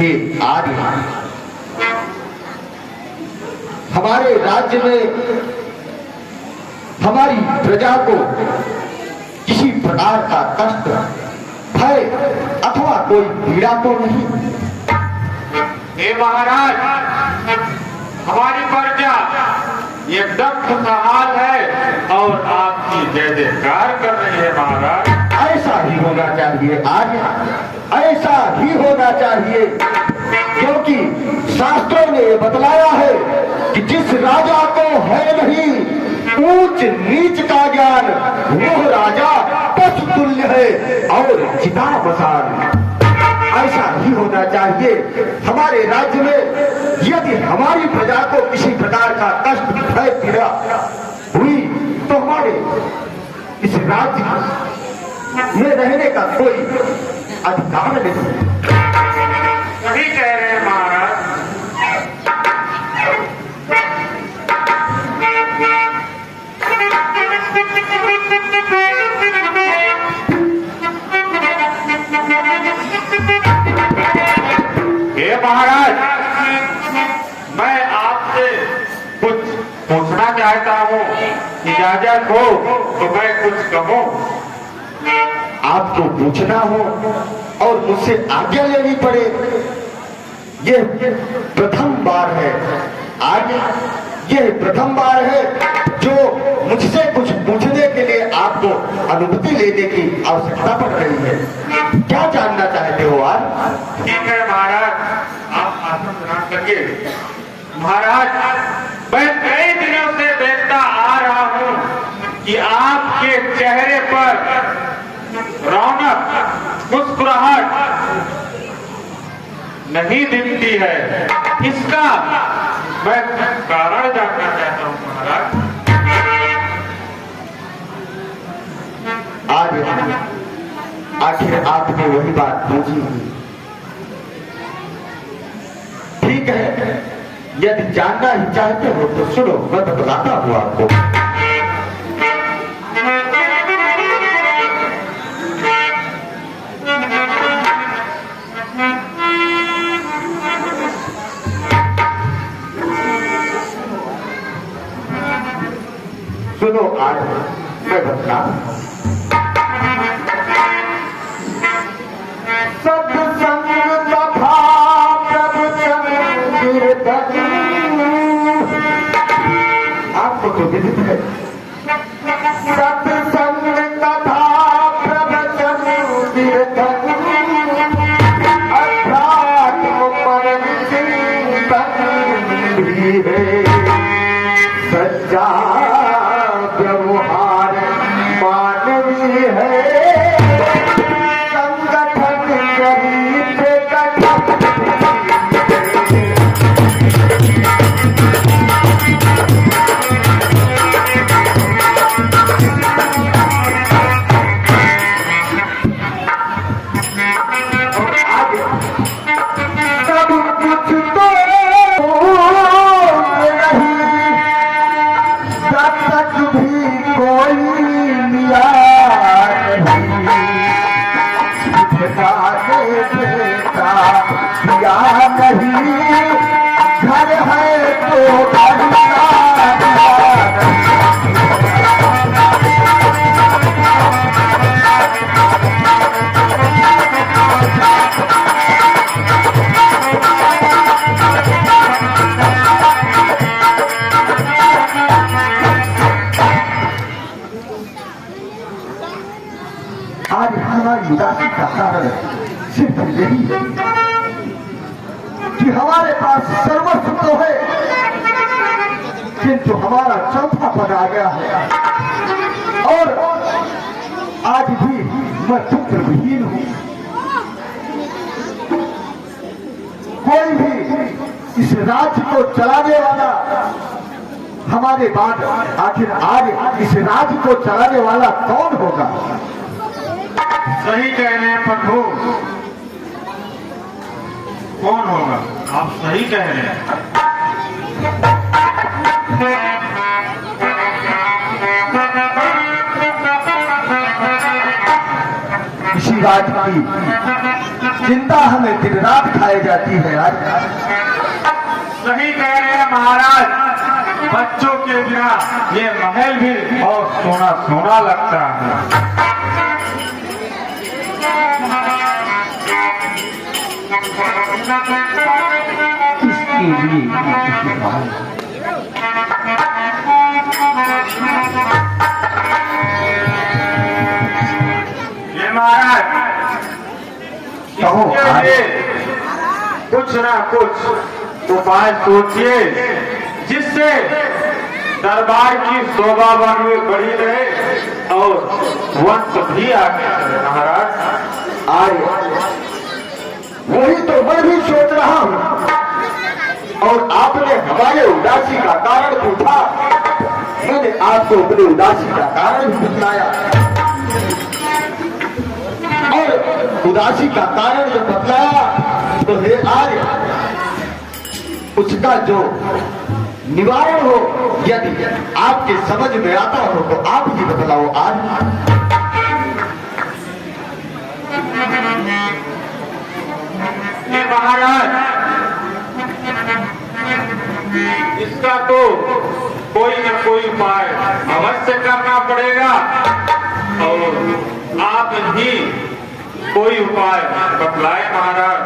हे आर्य, हमारे राज्य में हमारी प्रजा को किसी प्रकार का कष्ट, भय अथवा कोई पीड़ा तो नहीं? हे महाराज, हमारी प्रजा एकदम खुशहाल है और आपकी जय जयकार कर रही है महाराज। ऐसा ही होना चाहिए आर्य, ऐसा ही होना चाहिए, क्योंकि शास्त्रों ने बतलाया है कि जिस राजा को है नहीं ऊंच नीच का ज्ञान, वह राजा पशु तुल्य है और चिता बसान। ऐसा ही होना चाहिए। हमारे राज्य में यदि हमारी प्रजा को किसी प्रकार का कष्ट, भय, पीड़ा हुई तो हमारे इस राज्य में रहने का कोई अधिकार नहीं। सही कह रहे हैं महाराज। हे महाराज, मैं आपसे कुछ पूछना चाहता हूँ, इजाजत हो तो मैं कुछ कहूँ। आपको पूछना हो और मुझसे आज्ञा लेनी पड़े, यह प्रथम बार है आज, यह प्रथम बार है जो मुझसे कुछ पूछने के लिए आपको अनुमति लेने की आवश्यकता पड़ रही है। क्या जानना चाहते हो आज? ठीक है महाराज, आप आसन ग्रहण करिए। महाराज, मैं कई दिनों से देखता आ रहा हूँ कि आपके चेहरे पर रौनक, मुस्कुराहट नहीं दिखती है। इसका मैं कारण जानना चाहता हूँ महाराज। आज आखिर आपने वही बात पूछी। ठीक है, यदि जानना ही चाहते हो तो सुनो, मैं बतलाता हूँ आपको। सुनो, आज मैं बतला। सत्संग तथा प्रवचन कीर्तन, आपको तो विदित है। सत्संग तथा प्रवचन कीर्तन, अध्यात्म परम चिंतन भी है। सच्चा व्यवहार मानवीय है, संगठन गरीब आज हमारी उदासी का कारण सिर्फ यही है कि हमारे पास सर्वस्व तो है, किंतु हमारा चौथा पद आ गया है और आज भी मैं पुत्र विहीन हूं। कोई भी इस राज्य को चलाने वाला हमारे बाद आखिर आज इस राज्य को चलाने वाला कौन होगा? सही कह रहे हैं प्रभु, कौन होगा? आप सही कह रहे हैं। इसी बात की चिंता हमें दिन रात खाई जाती है आज। सही कह रहे हैं महाराज, बच्चों के बिना ये महल भी बहुत सोना सोना लगता है। इसके लिए ये महाराज, कहो इसके लिए कुछ ना कुछ उपाय सोचिए जिससे दरबार की शोभा बढ़ी रहे और वंश भी आगे चले। महाराज आज वही तो मैं भी सोच रहा हूँ, और आपने हमारे उदासी का कारण पूछा, मैंने आपको अपनी उदासी का कारण भी बतलाया, और उदासी का कारण जब बतलाया तो हे आज उसका जो निवारण हो, यदि आपके समझ में आता हो तो आप ही बतलाओ आज। ये महाराज, इसका तो कोई न कोई उपाय अवश्य करना पड़ेगा, और आप ही कोई उपाय बतलाए महाराज।